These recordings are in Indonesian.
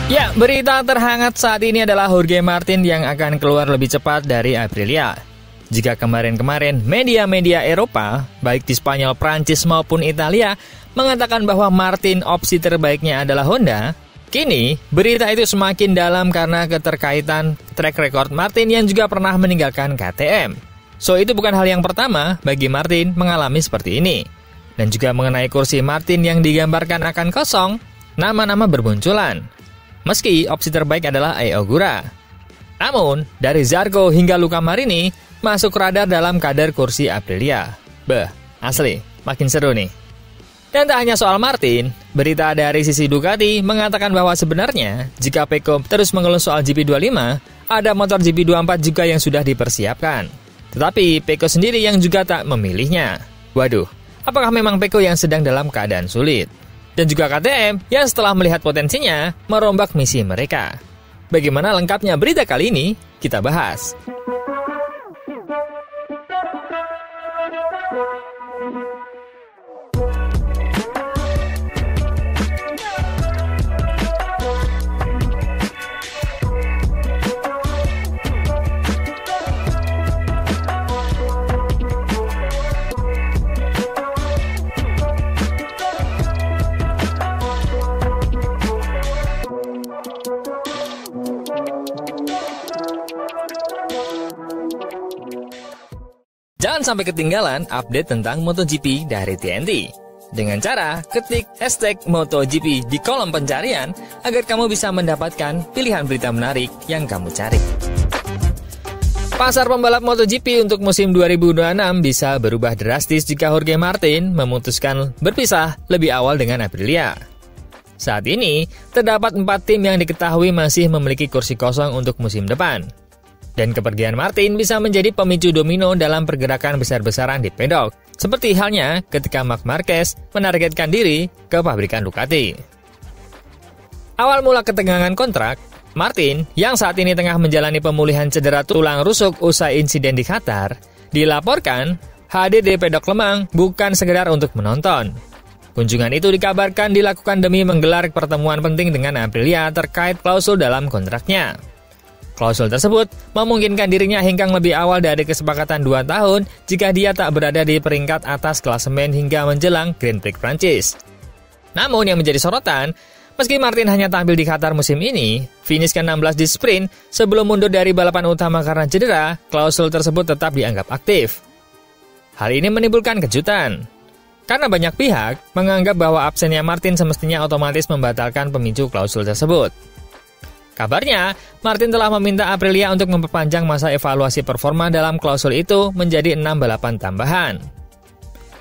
Ya, berita terhangat saat ini adalah Jorge Martin yang akan keluar lebih cepat dari Aprilia. Jika kemarin-kemarin media-media Eropa, baik di Spanyol, Prancis maupun Italia, mengatakan bahwa Martin opsi terbaiknya adalah Honda, kini berita itu semakin dalam karena keterkaitan track record Martin yang juga pernah meninggalkan KTM. So, itu bukan hal yang pertama bagi Martin mengalami seperti ini. Dan juga mengenai kursi Martin yang digambarkan akan kosong, nama-nama bermunculan. Meski opsi terbaik adalah Ai Ogura. Namun, dari Zarco hingga Luca Marini masuk radar dalam kadar kursi Aprilia. Asli, makin seru nih. Dan tak hanya soal Martin, berita dari sisi Ducati mengatakan bahwa sebenarnya jika Pecco terus mengeluh soal GP25, ada motor GP24 juga yang sudah dipersiapkan. Tetapi Pecco sendiri yang juga tak memilihnya. Waduh, apakah memang Pecco yang sedang dalam keadaan sulit? Dan juga KTM yang setelah melihat potensinya merombak misi mereka. Bagaimana lengkapnya berita kali ini? Kita bahas. Jangan sampai ketinggalan update tentang MotoGP dari TNT. Dengan cara ketik hashtag MotoGP di kolom pencarian agar kamu bisa mendapatkan pilihan berita menarik yang kamu cari. Pasar pembalap MotoGP untuk musim 2026 bisa berubah drastis jika Jorge Martin memutuskan berpisah lebih awal dengan Aprilia. Saat ini, terdapat 4 tim yang diketahui masih memiliki kursi kosong untuk musim depan. Dan kepergian Martin bisa menjadi pemicu domino dalam pergerakan besar-besaran di pedok. Seperti halnya ketika Marc Marquez menargetkan diri ke pabrikan Ducati. Awal mula ketegangan kontrak, Martin yang saat ini tengah menjalani pemulihan cedera tulang rusuk usai insiden di Qatar, dilaporkan hadir di pedok Lemang bukan sekedar untuk menonton. Kunjungan itu dikabarkan dilakukan demi menggelar pertemuan penting dengan Aprilia terkait klausul dalam kontraknya. Klausul tersebut memungkinkan dirinya hengkang lebih awal dari kesepakatan 2 tahun jika dia tak berada di peringkat atas klasemen hingga menjelang Grand Prix Prancis. Namun yang menjadi sorotan, meski Martin hanya tampil di Qatar musim ini, finish ke-16 di sprint sebelum mundur dari balapan utama karena cedera, klausul tersebut tetap dianggap aktif. Hal ini menimbulkan kejutan, karena banyak pihak menganggap bahwa absennya Martin semestinya otomatis membatalkan pemicu klausul tersebut. Kabarnya, Martin telah meminta Aprilia untuk memperpanjang masa evaluasi performa dalam klausul itu menjadi 6 balapan tambahan.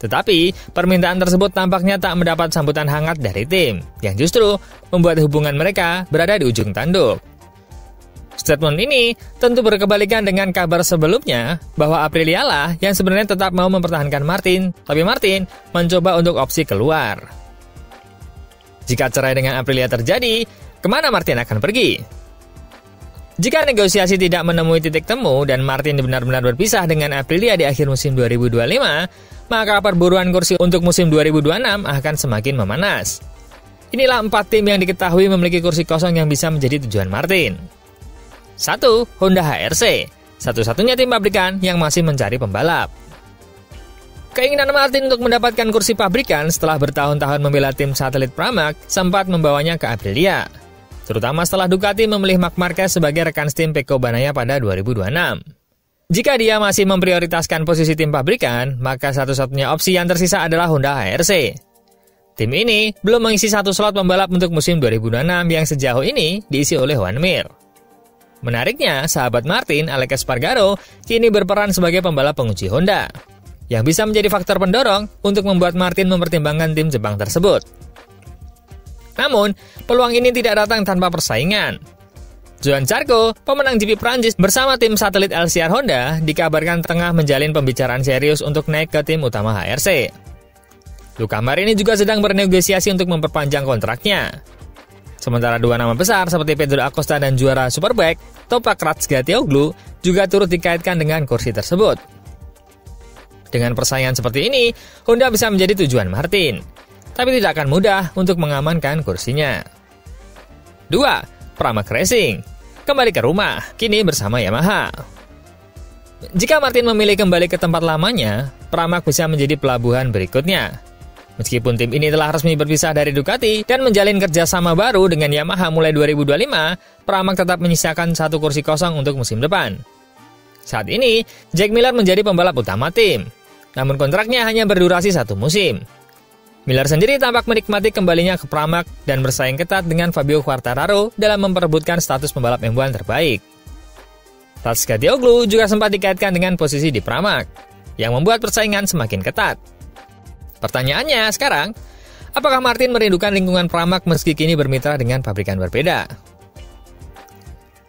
Tetapi, permintaan tersebut tampaknya tak mendapat sambutan hangat dari tim, yang justru membuat hubungan mereka berada di ujung tanduk. Statement ini tentu berkebalikan dengan kabar sebelumnya bahwa Aprilia lah yang sebenarnya tetap mau mempertahankan Martin, tapi Martin mencoba untuk opsi keluar. Jika cerai dengan Aprilia terjadi, kemana Martin akan pergi? Jika negosiasi tidak menemui titik temu dan Martin benar-benar berpisah dengan Aprilia di akhir musim 2025, maka perburuan kursi untuk musim 2026 akan semakin memanas. Inilah 4 tim yang diketahui memiliki kursi kosong yang bisa menjadi tujuan Martin. 1. Honda HRC, satu-satunya tim pabrikan yang masih mencari pembalap. Keinginan Martin untuk mendapatkan kursi pabrikan setelah bertahun-tahun membela tim satelit Pramac sempat membawanya ke Aprilia, terutama setelah Ducati memilih Marc Marquez sebagai rekan tim Pecco Bagnaia pada 2026. Jika dia masih memprioritaskan posisi tim pabrikan, maka satu-satunya opsi yang tersisa adalah Honda HRC. Tim ini belum mengisi satu slot pembalap untuk musim 2026 yang sejauh ini diisi oleh Joan Mir. Menariknya, sahabat Martin, Alex Espargaro, kini berperan sebagai pembalap penguji Honda, yang bisa menjadi faktor pendorong untuk membuat Martin mempertimbangkan tim Jepang tersebut. Namun, peluang ini tidak datang tanpa persaingan. Joan Zarco, pemenang GP Prancis bersama tim satelit LCR Honda, dikabarkan tengah menjalin pembicaraan serius untuk naik ke tim utama HRC. Luca Marini juga sedang bernegosiasi untuk memperpanjang kontraknya. Sementara 2 nama besar seperti Pedro Acosta dan juara Superbike, Toprak Razgatlioglu, juga turut dikaitkan dengan kursi tersebut. Dengan persaingan seperti ini, Honda bisa menjadi tujuan Martin, tapi tidak akan mudah untuk mengamankan kursinya. 2. Pramac Racing kembali ke rumah, kini bersama Yamaha. Jika Martin memilih kembali ke tempat lamanya, Pramac bisa menjadi pelabuhan berikutnya. Meskipun tim ini telah resmi berpisah dari Ducati dan menjalin kerjasama baru dengan Yamaha mulai 2025, Pramac tetap menyisakan satu kursi kosong untuk musim depan. Saat ini, Jack Miller menjadi pembalap utama tim, namun kontraknya hanya berdurasi 1 musim. Miller sendiri tampak menikmati kembalinya ke Pramac dan bersaing ketat dengan Fabio Quartararo dalam memperebutkan status pembalap F1 terbaik. Razgatlioglu juga sempat dikaitkan dengan posisi di Pramac, yang membuat persaingan semakin ketat. Pertanyaannya sekarang, apakah Martin merindukan lingkungan Pramac meski kini bermitra dengan pabrikan berbeda?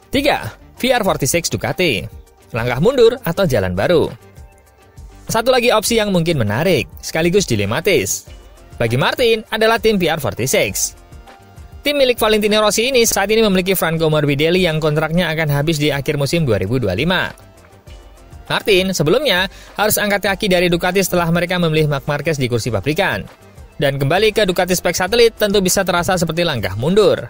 3. VR46 Ducati, langkah mundur atau jalan baru? Satu lagi opsi yang mungkin menarik, sekaligus dilematis. Bagi Martin adalah tim VR46. Tim milik Valentino Rossi ini saat ini memiliki Franco Morbidelli yang kontraknya akan habis di akhir musim 2025. Martin sebelumnya harus angkat kaki dari Ducati setelah mereka memilih Marc Marquez di kursi pabrikan. Dan kembali ke Ducati Spek Satelit tentu bisa terasa seperti langkah mundur.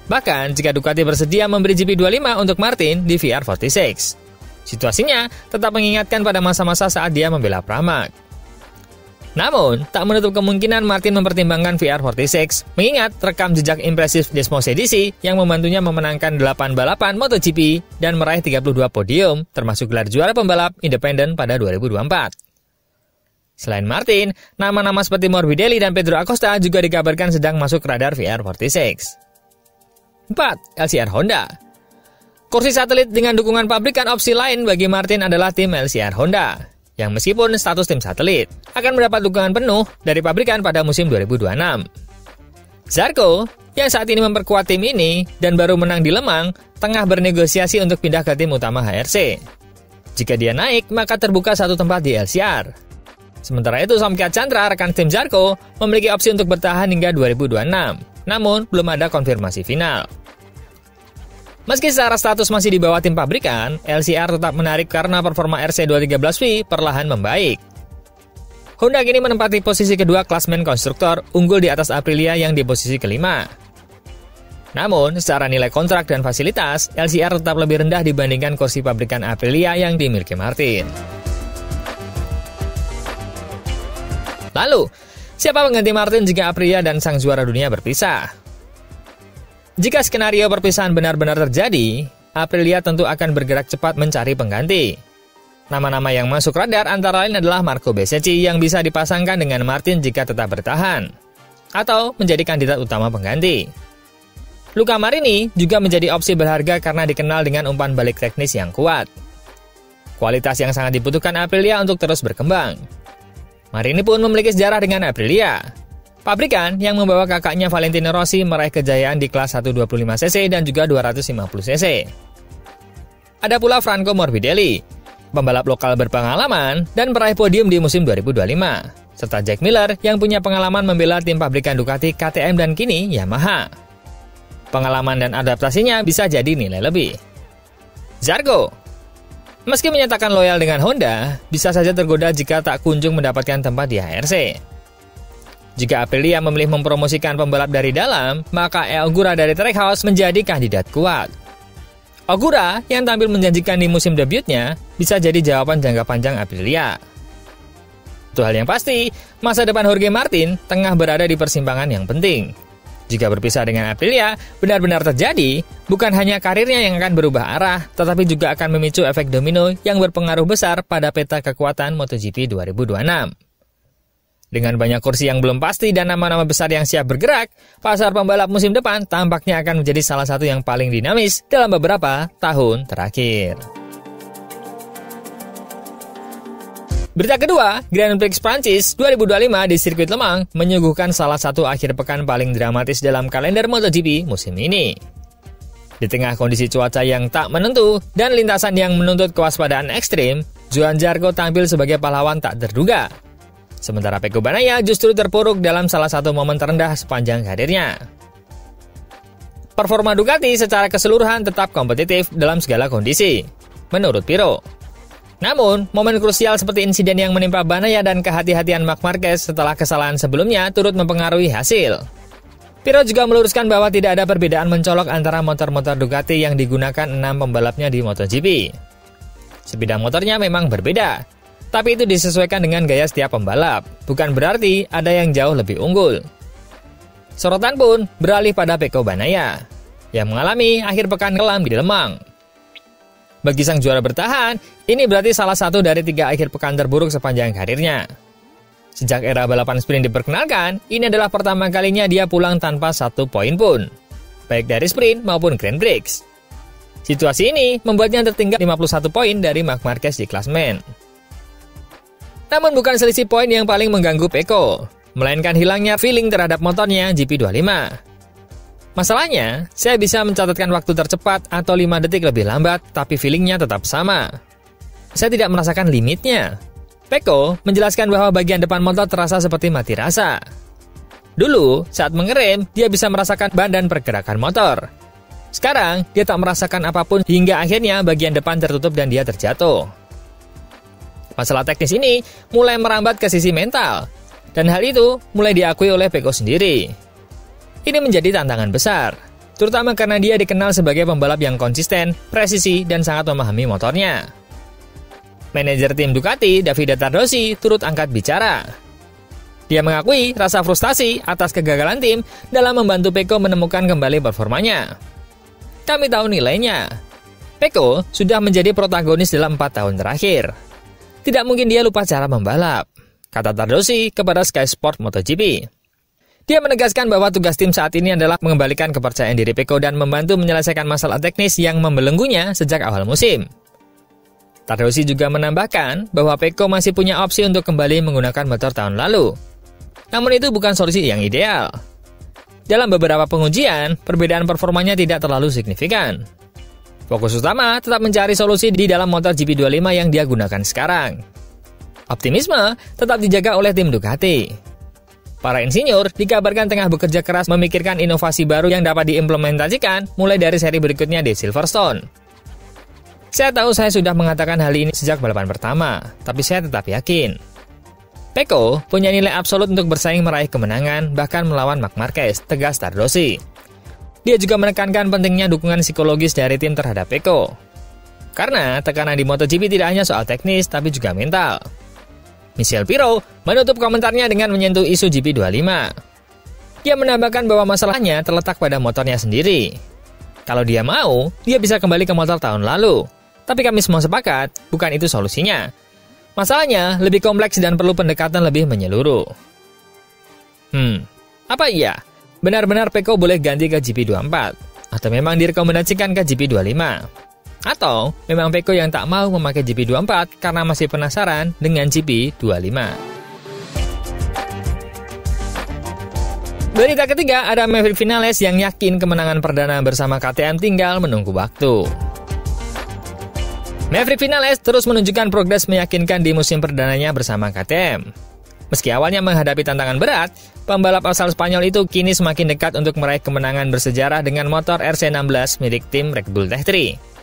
Bahkan jika Ducati bersedia memberi GP25 untuk Martin di VR46. Situasinya tetap mengingatkan pada masa-masa saat dia membela Pramac. Namun, tak menutup kemungkinan Martin mempertimbangkan VR46, mengingat rekam jejak impresif Desmos Edisi yang membantunya memenangkan 8 balapan MotoGP dan meraih 32 podium, termasuk gelar juara pembalap independen pada 2024. Selain Martin, nama-nama seperti Morbidelli dan Pedro Acosta juga dikabarkan sedang masuk radar VR46. 4. LCR Honda. Kursi satelit dengan dukungan pabrikan opsi lain bagi Martin adalah tim LCR Honda, yang meskipun status tim satelit, akan mendapat dukungan penuh dari pabrikan pada musim 2026. Zarco, yang saat ini memperkuat tim ini dan baru menang di Lemang, tengah bernegosiasi untuk pindah ke tim utama HRC. Jika dia naik, maka terbuka satu tempat di LCR. Sementara itu, Somkya Chandra, rekan tim Zarco, memiliki opsi untuk bertahan hingga 2026, namun belum ada konfirmasi final. Meski secara status masih di bawah tim pabrikan, LCR tetap menarik karena performa RC213V perlahan membaik. Honda kini menempati posisi kedua klasmen konstruktor, unggul di atas Aprilia yang di posisi kelima. Namun, secara nilai kontrak dan fasilitas, LCR tetap lebih rendah dibandingkan kursi pabrikan Aprilia yang dimiliki Martin. Lalu, siapa pengganti Martin jika Aprilia dan sang juara dunia berpisah? Jika skenario perpisahan benar-benar terjadi, Aprilia tentu akan bergerak cepat mencari pengganti. Nama-nama yang masuk radar antara lain adalah Marco Bezzecchi yang bisa dipasangkan dengan Martin jika tetap bertahan, atau menjadi kandidat utama pengganti. Luca Marini juga menjadi opsi berharga karena dikenal dengan umpan balik teknis yang kuat. Kualitas yang sangat dibutuhkan Aprilia untuk terus berkembang. Marini pun memiliki sejarah dengan Aprilia, pabrikan yang membawa kakaknya Valentino Rossi meraih kejayaan di kelas 125cc dan juga 250cc. Ada pula Franco Morbidelli, pembalap lokal berpengalaman dan meraih podium di musim 2025, serta Jack Miller yang punya pengalaman membela tim pabrikan Ducati, KTM dan kini Yamaha. Pengalaman dan adaptasinya bisa jadi nilai lebih. Zarco, meski menyatakan loyal dengan Honda, bisa saja tergoda jika tak kunjung mendapatkan tempat di HRC. Jika Aprilia memilih mempromosikan pembalap dari dalam, maka Ogura dari Trackhouse menjadi kandidat kuat. Ogura yang tampil menjanjikan di musim debutnya bisa jadi jawaban jangka panjang Aprilia. Itu hal yang pasti, masa depan Jorge Martin tengah berada di persimpangan yang penting. Jika berpisah dengan Aprilia benar-benar terjadi, bukan hanya karirnya yang akan berubah arah, tetapi juga akan memicu efek domino yang berpengaruh besar pada peta kekuatan MotoGP 2026. Dengan banyak kursi yang belum pasti dan nama-nama besar yang siap bergerak, pasar pembalap musim depan tampaknya akan menjadi salah satu yang paling dinamis dalam beberapa tahun terakhir. Berita kedua, Grand Prix Prancis 2025 di sirkuit Le Mans menyuguhkan salah satu akhir pekan paling dramatis dalam kalender MotoGP musim ini. Di tengah kondisi cuaca yang tak menentu dan lintasan yang menuntut kewaspadaan ekstrim, Johan Zarco tampil sebagai pahlawan tak terduga. Sementara Pecco Bagnaia justru terpuruk dalam salah satu momen terendah sepanjang karirnya. Performa Ducati secara keseluruhan tetap kompetitif dalam segala kondisi, menurut Pirro. Namun, momen krusial seperti insiden yang menimpa Bagnaia dan kehati-hatian Marc Marquez setelah kesalahan sebelumnya turut mempengaruhi hasil. Pirro juga meluruskan bahwa tidak ada perbedaan mencolok antara motor-motor Ducati yang digunakan 6 pembalapnya di MotoGP. Sebidang motornya memang berbeda, tapi itu disesuaikan dengan gaya setiap pembalap, bukan berarti ada yang jauh lebih unggul. Sorotan pun beralih pada Pecco Bagnaia, yang mengalami akhir pekan kelam di Lemang. Bagi sang juara bertahan, ini berarti salah satu dari 3 akhir pekan terburuk sepanjang karirnya. Sejak era balapan sprint diperkenalkan, ini adalah pertama kalinya dia pulang tanpa 1 poin pun, baik dari sprint maupun Grand Prix. Situasi ini membuatnya tertinggal 51 poin dari Marc Marquez di klasemen. Namun bukan selisih poin yang paling mengganggu Pecco, melainkan hilangnya feeling terhadap motornya GP25. Masalahnya, saya bisa mencatatkan waktu tercepat atau 5 detik lebih lambat, tapi feelingnya tetap sama. Saya tidak merasakan limitnya. Pecco menjelaskan bahwa bagian depan motor terasa seperti mati rasa. Dulu, saat mengerem, dia bisa merasakan ban dan pergerakan motor. Sekarang, dia tak merasakan apapun hingga akhirnya bagian depan tertutup dan dia terjatuh. Masalah teknis ini mulai merambat ke sisi mental, dan hal itu mulai diakui oleh Pecco sendiri. Ini menjadi tantangan besar, terutama karena dia dikenal sebagai pembalap yang konsisten, presisi, dan sangat memahami motornya. Manajer tim Ducati, Davide Tardozzi, turut angkat bicara. Dia mengakui rasa frustasi atas kegagalan tim dalam membantu Pecco menemukan kembali performanya. Kami tahu nilainya. Pecco sudah menjadi protagonis dalam 4 tahun terakhir. Tidak mungkin dia lupa cara membalap, kata Tardozzi kepada Sky Sport MotoGP. Dia menegaskan bahwa tugas tim saat ini adalah mengembalikan kepercayaan diri Pecco dan membantu menyelesaikan masalah teknis yang membelenggunya sejak awal musim. Tardozzi juga menambahkan bahwa Pecco masih punya opsi untuk kembali menggunakan motor tahun lalu. Namun itu bukan solusi yang ideal. Dalam beberapa pengujian, perbedaan performanya tidak terlalu signifikan. Fokus utama tetap mencari solusi di dalam motor GP25 yang dia gunakan sekarang. Optimisme tetap dijaga oleh tim Ducati. Para insinyur dikabarkan tengah bekerja keras memikirkan inovasi baru yang dapat diimplementasikan mulai dari seri berikutnya di Silverstone. Saya tahu saya sudah mengatakan hal ini sejak balapan pertama, tapi saya tetap yakin. Pecco punya nilai absolut untuk bersaing meraih kemenangan, bahkan melawan Marc Marquez, tegas Tardozzi. Dia juga menekankan pentingnya dukungan psikologis dari tim terhadap Pecco. Karena tekanan di MotoGP tidak hanya soal teknis, tapi juga mental. Michel Pirro menutup komentarnya dengan menyentuh isu GP25. Dia menambahkan bahwa masalahnya terletak pada motornya sendiri. Kalau dia mau, dia bisa kembali ke motor tahun lalu. Tapi kami semua sepakat, bukan itu solusinya. Masalahnya lebih kompleks dan perlu pendekatan lebih menyeluruh. Apa iya? Benar-benar Pecco boleh ganti ke GP24? Atau memang direkomendasikan ke GP25? Atau memang Pecco yang tak mau memakai GP24 karena masih penasaran dengan GP25? Berita ketiga, ada Maverick Viñales yang yakin kemenangan perdana bersama KTM tinggal menunggu waktu. Maverick Viñales terus menunjukkan progres meyakinkan di musim perdananya bersama KTM. Meski awalnya menghadapi tantangan berat, pembalap asal Spanyol itu kini semakin dekat untuk meraih kemenangan bersejarah dengan motor RC16 milik tim Red Bull Tech 3.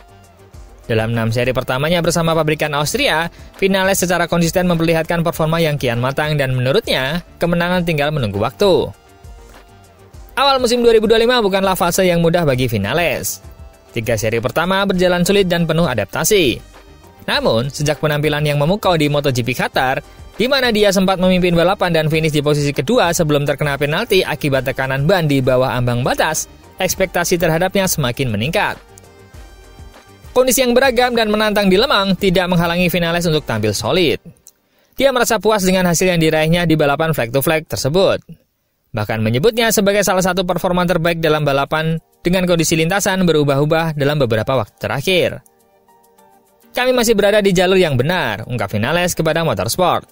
Dalam 6 seri pertamanya bersama pabrikan Austria, Viñales secara konsisten memperlihatkan performa yang kian matang dan menurutnya, kemenangan tinggal menunggu waktu. Awal musim 2025 bukanlah fase yang mudah bagi Viñales. 3 seri pertama berjalan sulit dan penuh adaptasi. Namun, sejak penampilan yang memukau di MotoGP Qatar, di mana dia sempat memimpin balapan dan finish di posisi kedua sebelum terkena penalti akibat tekanan ban di bawah ambang batas, ekspektasi terhadapnya semakin meningkat. Kondisi yang beragam dan menantang di Lemang tidak menghalangi Viñales untuk tampil solid. Dia merasa puas dengan hasil yang diraihnya di balapan flag to flag tersebut. Bahkan menyebutnya sebagai salah satu performa terbaik dalam balapan dengan kondisi lintasan berubah-ubah dalam beberapa waktu terakhir. Kami masih berada di jalur yang benar, ungkap Viñales kepada Motorsport.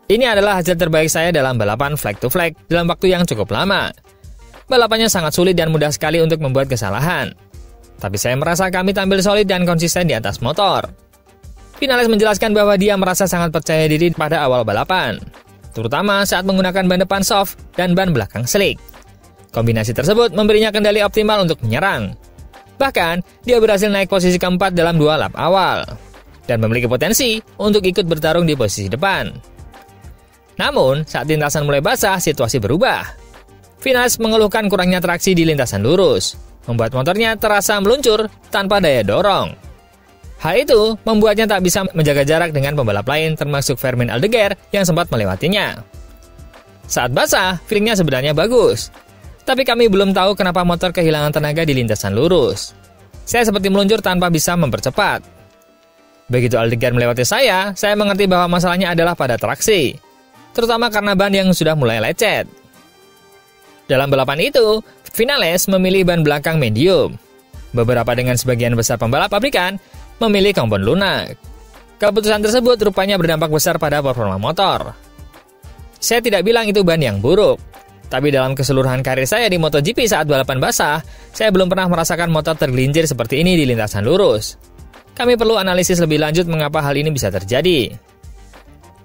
Ini adalah hasil terbaik saya dalam balapan flag to flag dalam waktu yang cukup lama. Balapannya sangat sulit dan mudah sekali untuk membuat kesalahan. Tapi saya merasa kami tampil solid dan konsisten di atas motor. Viñales menjelaskan bahwa dia merasa sangat percaya diri pada awal balapan, terutama saat menggunakan ban depan soft dan ban belakang slick. Kombinasi tersebut memberinya kendali optimal untuk menyerang. Bahkan, dia berhasil naik posisi keempat dalam 2 lap awal, dan memiliki potensi untuk ikut bertarung di posisi depan. Namun, saat lintasan mulai basah, situasi berubah. Vinales mengeluhkan kurangnya traksi di lintasan lurus, membuat motornya terasa meluncur tanpa daya dorong. Hal itu membuatnya tak bisa menjaga jarak dengan pembalap lain termasuk Fermin Aldeguer yang sempat melewatinya. Saat basah, feelingnya sebenarnya bagus. Tapi kami belum tahu kenapa motor kehilangan tenaga di lintasan lurus. Saya seperti meluncur tanpa bisa mempercepat. Begitu Aldeguer melewati saya mengerti bahwa masalahnya adalah pada traksi, terutama karena ban yang sudah mulai lecet. Dalam balapan itu, Vinales memilih ban belakang medium. Beberapa dengan sebagian besar pembalap pabrikan memilih kompon lunak. Keputusan tersebut rupanya berdampak besar pada performa motor. Saya tidak bilang itu ban yang buruk, tapi dalam keseluruhan karir saya di MotoGP saat balapan basah, saya belum pernah merasakan motor tergelincir seperti ini di lintasan lurus. Kami perlu analisis lebih lanjut mengapa hal ini bisa terjadi.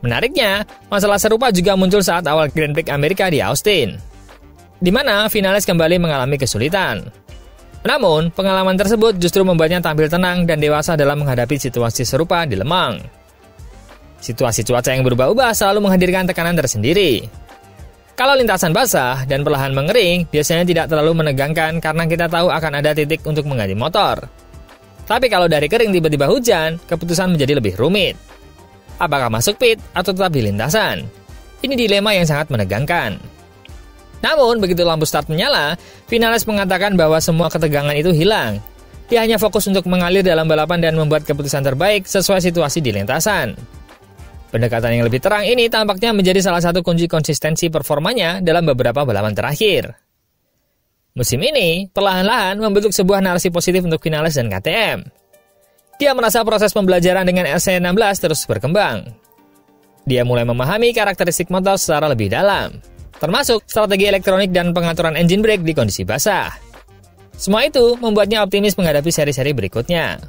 Menariknya, masalah serupa juga muncul saat awal Grand Prix Amerika di Austin, di mana Vinales kembali mengalami kesulitan. Namun, pengalaman tersebut justru membuatnya tampil tenang dan dewasa dalam menghadapi situasi serupa di Le Mans. Situasi cuaca yang berubah-ubah selalu menghadirkan tekanan tersendiri. Kalau lintasan basah dan perlahan mengering, biasanya tidak terlalu menegangkan karena kita tahu akan ada titik untuk mengganti motor. Tapi kalau dari kering tiba-tiba hujan, keputusan menjadi lebih rumit. Apakah masuk pit atau tetap di lintasan? Ini dilema yang sangat menegangkan. Namun, begitu lampu start menyala, Vinales mengatakan bahwa semua ketegangan itu hilang. Dia hanya fokus untuk mengalir dalam balapan dan membuat keputusan terbaik sesuai situasi di lintasan. Pendekatan yang lebih terang ini tampaknya menjadi salah satu kunci konsistensi performanya dalam beberapa balapan terakhir. Musim ini, perlahan-lahan membentuk sebuah narasi positif untuk Vinales dan KTM. Dia merasa proses pembelajaran dengan LC16 terus berkembang. Dia mulai memahami karakteristik motor secara lebih dalam, termasuk strategi elektronik dan pengaturan engine brake di kondisi basah. Semua itu membuatnya optimis menghadapi seri-seri berikutnya.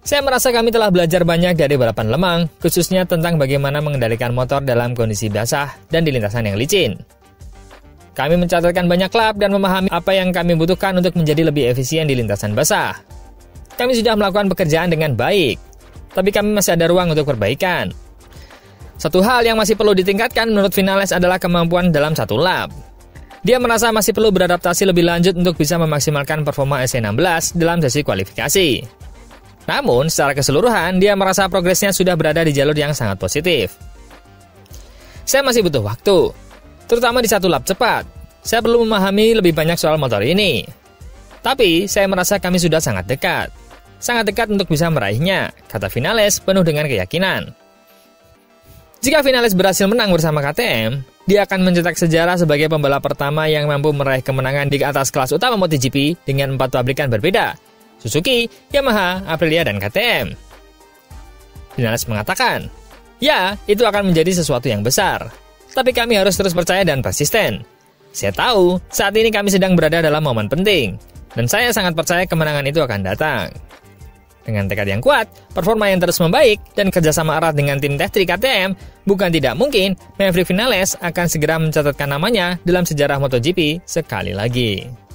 Saya merasa kami telah belajar banyak dari balapan Le Mans, khususnya tentang bagaimana mengendalikan motor dalam kondisi basah dan di lintasan yang licin. Kami mencatatkan banyak lap dan memahami apa yang kami butuhkan untuk menjadi lebih efisien di lintasan basah. Kami sudah melakukan pekerjaan dengan baik, tapi kami masih ada ruang untuk perbaikan. Satu hal yang masih perlu ditingkatkan menurut Vinales adalah kemampuan dalam satu lap. Dia merasa masih perlu beradaptasi lebih lanjut untuk bisa memaksimalkan performa LC16 dalam sesi kualifikasi. Namun, secara keseluruhan, dia merasa progresnya sudah berada di jalur yang sangat positif. Saya masih butuh waktu, terutama di satu lap cepat. Saya perlu memahami lebih banyak soal motor ini. Tapi, saya merasa kami sudah sangat dekat. Sangat dekat untuk bisa meraihnya, kata Vinales penuh dengan keyakinan. Jika Vinales berhasil menang bersama KTM, dia akan mencetak sejarah sebagai pembalap pertama yang mampu meraih kemenangan di atas kelas utama MotoGP dengan 4 pabrikan berbeda, Suzuki, Yamaha, Aprilia, dan KTM. Vinales mengatakan, ya, itu akan menjadi sesuatu yang besar. Tapi kami harus terus percaya dan persisten. Saya tahu, saat ini kami sedang berada dalam momen penting. Dan saya sangat percaya kemenangan itu akan datang. Dengan tekad yang kuat, performa yang terus membaik, dan kerjasama erat dengan tim Tech 3 KTM, bukan tidak mungkin Maverick Vinales akan segera mencatatkan namanya dalam sejarah MotoGP sekali lagi.